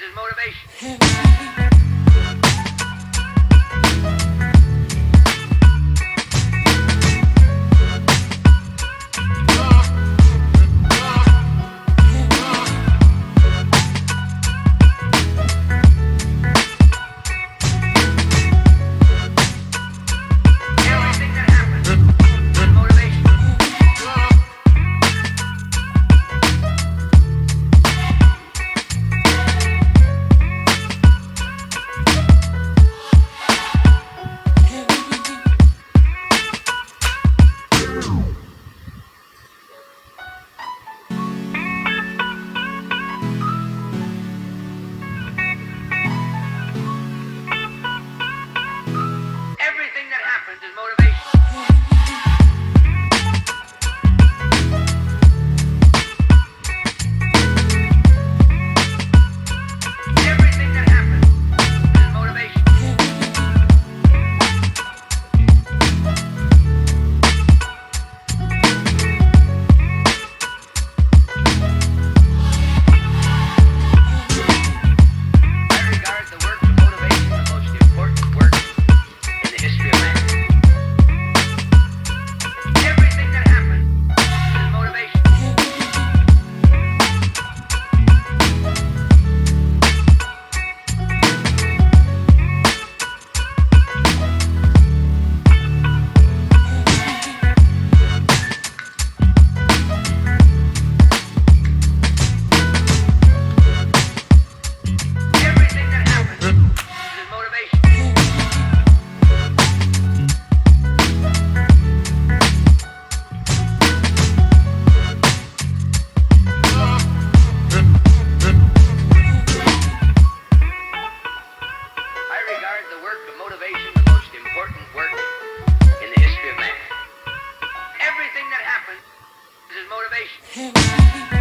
is motivation. Everything that happens is motivation. Everything that happens is motivation. I regard the work of motivation the most important work in the history of man. Everything that happens is motivation. Everything that happens is motivation. I regard the work of motivation the most important work in the history of man. Everything that happens is motivation.